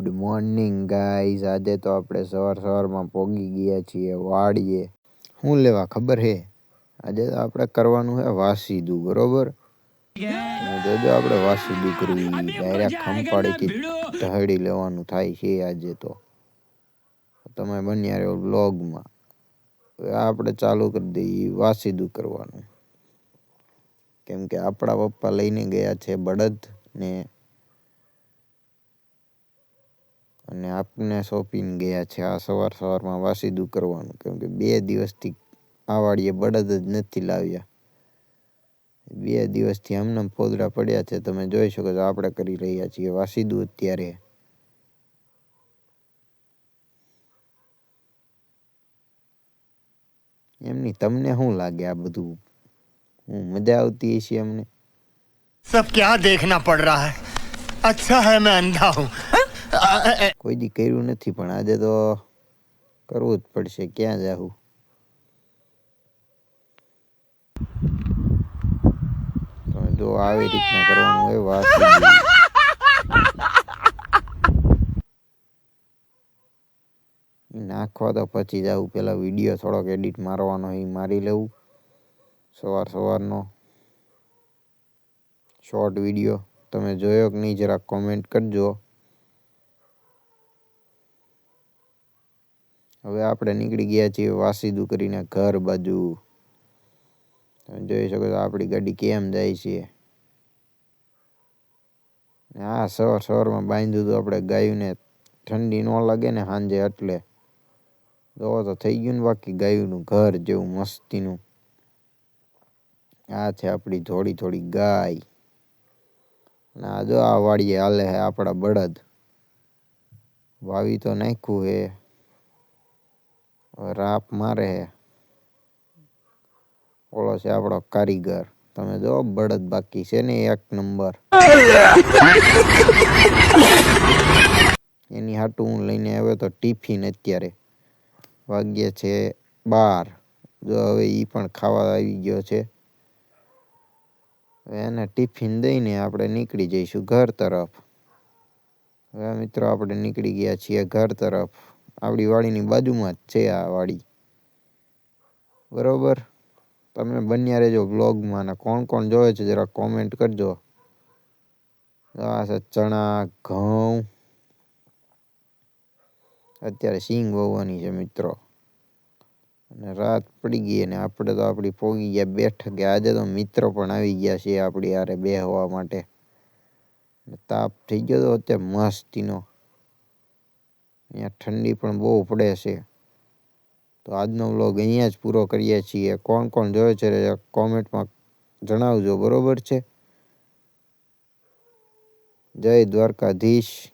Good morning guys. આજે તો આપણે સવારમાં પોગી ગયા છીએ વાડીએ। શું લેવા ખબર હે? આજે તો આપણે કરવાનું છે વાસીદું, બરોબર? તમે જોજો આપણે વાસીદું કરવી ડાયરેક્ટ ખંપાળીથી ઢહડી લેવાનું થાય છે આજે તો। તમે બન્યા રહ્યો વ્લોગમાં। આપણે ચાલુ કરી દઈએ વાસીદું કરવાનું, કેમ કે આપણા પપ્પા લઈને ગયા છે બળદ ને, અને આપને સોંપીને ગયા છે આ સવારમાં વાસીદું કરવાનું, કેમ કે 2 દિવસથી આ વાડીએ બળદ જ નથી લાવ્યા। 2 દિવસથી આમને ફોદરા પડ્યા છે, તમે જોઈ શકો છો। આપણે કરી રહ્યા છીએ વાસીદું અત્યારે। એમની તમને શું લાગે આ બધું? મજા આવતી હશે અમને? सब क्या देखना पड़ रहा है? अच्छा है मैं अंधा हूँ। કોઈ દી કર્યું નથી, પણ આજે તો કરવું જ પડશે। ક્યાં જાવું? તમે જો આવી રીતના કરવાનું હોય વાસીદું। નાખવા તો પછી જાવું, પેલા વિડીયો થોડોક એડિટ મારવાનો એ મારી લેવું। સવારનો શોર્ટ વિડીયો તમે જોયો કે નહીં જરાક કોમેન્ટ કરજો। હવે આપણે નીકળી ગયા છીએ વાસીદું કરીને ઘર બાજુ। તમે જોઈ શકો છો આપણી ગાડી કેમ જાય છે। હા, સવારમાં બાંધ્યું તો આપણે ગાયુંને ઠંડી ન લાગે ને સાંજે, એટલે જોવો તો થઈ ગયું ને બાકી ગાયુંનું ઘર જેવું મસ્તીનું। આ છે આપણી થોડી ગાય, ના જો આ વાડીએ હાલે છે આપણા બળદ। વાવી તો નાખ્યું હે, રાપ મારે હે। ઓલો છે આપણો કારીગર, તમે જો બળદ બાકી છે ને 1 નંબર। એની હાટું હું લઈને આવ્યો તો ટિફિન। અત્યારે વાગ્યા છે 12। જો હવે એ પણ ખાવા આવી ગયો છે। હવે એને ટિફિન દઈને આપણે નીકળી જઈશું ઘર તરફ। હવે મિત્રો આપણે નીકળી ગયા છીએ ઘર તરફ। આપણી વાડીની બાજુમાં જ છે આ વાડી, બરોબર? તમે બન્યા રહેજો વ્લોગમાં, અને કોણ જોવે છે જરા કોમેન્ટ કરજો। આ છે ચણા, ઘઉં, અત્યારે સિંગ વાવવાની છે મિત્રો। અને રાત પડી ગઈ અને આપણે તો આપણી પોગી ગયા બેઠકે। આજે તો મિત્રો પણ આવી ગયા છે આપણી હારે બેહવા માટે। તાપ થઈ ગયો તો અત્યારે મસ્તીનો, અહીંયા ઠંડી પણ બહુ પડે છે। તો આજનો વ્લોગ અહીંયા જ પૂરો કરીએ છીએ। કોણ જોવે છે કોમેન્ટમાં જણાવજો, બરોબર છે? જય દ્વારકાધીશ।